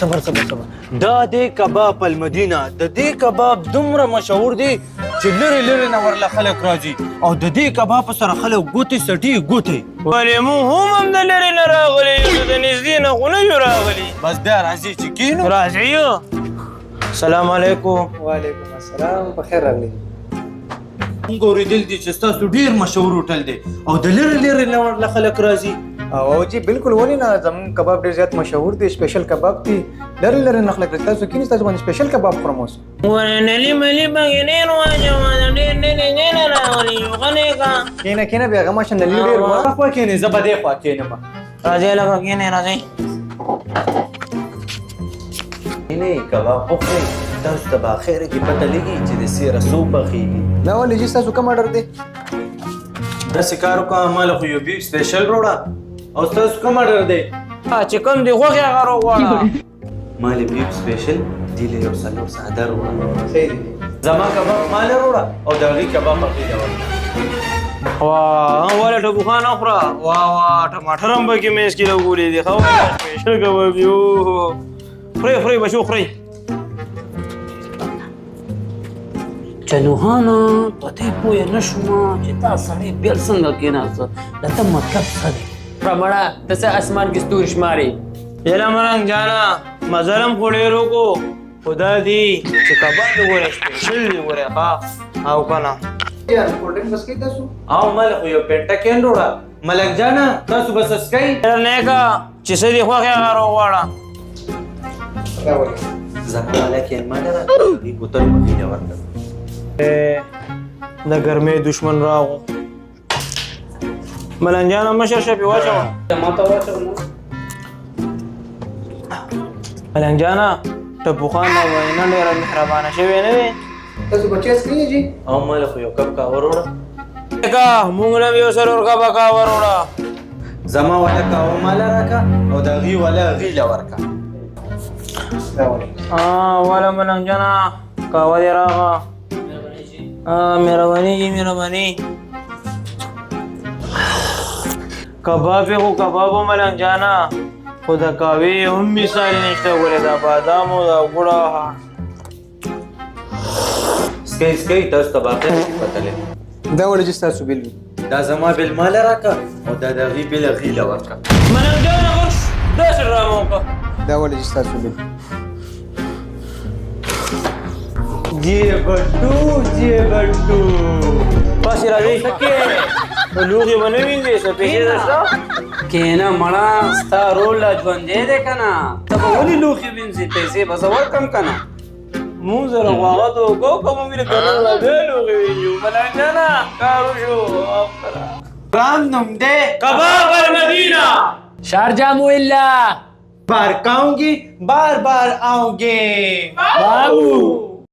صبر دا دی کباب المدینه د دې کباب دومره مشهور دی چې لرې نه ورله خلک راځي او د دې کباب سره خلک ګوتې سټي ګوتې ولې موږ هم د لرې نه راغلي یو د نږدې نه خو نه یو راغلي بس بیا راځي چې کینو راځئ السلام علیکم وعلیکم السلام بخیر راغلی موږ اورېدل دي چې ستاسو ډېر مشهور هوټل دی او د لرې نه ورله خلک راځي او جی بالکل ونی نه زمون کباب ډیر زیات مشهور دی سپیشل کباب دی لری نه خلک تاسو کینې تاسو باندې سپیشل کباب پروموس ورنلی ملی بغینین واجه ډېر نه راغلي یو غنې کا کینه بیا غما شنه ډیر وا خو کینې زه به دې خوا کینم راځئ لکه کینې راځئ کینې کباب پخوئ تاسو ته به اخره کې پته لګي چې د سیره څو پخېږي دا ولې جی تاسو کوم آرډر دی داسې کار وکړه ما له خو یو بیف سپیشل راوړه او ستاسو کوم آرډر دی چې کوم دی غوښې هغه راغواړه ما له بیف سپیشل دې له یو څلور ساده راوړه صحیح دی زما کباب ما له راوړه او د هغې کباب هغې له ورکړه واه ولې ټوپخان وخوره واه ټماټر هم پکې میز کې لګولي دي ښه سپیشل کباب یو خورئ بچو خورئ چلوهانه په دې پوه نه شوم چې دا سړی بېل څنګه کېناسته د ته مطلب څه دی پرمړه ته څه اسمان کې ستوري شماري یلا مرنګ جانا مزلم خو ډېر وکړو خو دا دی چې کباب دې ګوره سپیشل دی ګوره ښه او که نه یار کولډ ډرنک بس کې تاسو او ما له خو یو پینټه کین راوړه ملک جانا تاسو به څه څښئ نیکه چې څه دې خوښ هغه راغواړه دا ولې زما والا کین ما له راکړه دې بوتل مخې له ورکړه د ګرمۍ دشمن راغو ملنجانه مشر شپې واچوه ما ته واچو ملنجانه ټپوخان نه وایي نن ډېره مهربانه شوې نه وې تاسو بچی سکرین جی او ما له خو یو کپ قهوه راوړه نیکه موږ نه یو سرور کبه قهوه راوړه زما والا قهوه ما له راکړه او د هغې والا هغې له ورکړه دا ولې والا ملنجانه قهوه دې راغه مهرباني کباب خو کباب ملنګ جانا خو د قهوې هم مثال نشته ګوره دا بادام او دا ګوړه سکئ تاسو ته به اخر کې پته لګي دا ولې جی تاسو بیل دا زما بیل ما له راکړه او دا د هغې بیل هغې له ورکړه ملنګ جانا ورش داسې ډرامه وکړه دا ولې جی تاسو بیل جی بټو پاسې راځئ سکې لوښي به نه وینځې څه پیسې درشته کېنه مړه ستا رول لا ژوندی دی که نه ته به ولې لوښي وینځې پیسې به زه ورکړم که نه مونږ سره خواغت وکړو که مو مینه کنه لا بیا لوښي وینځو ملنګ جانا کار وشو رام نوم دی کباب المدینه شارجہ مولا بار کاؤں گی بار بار آؤں گے بابو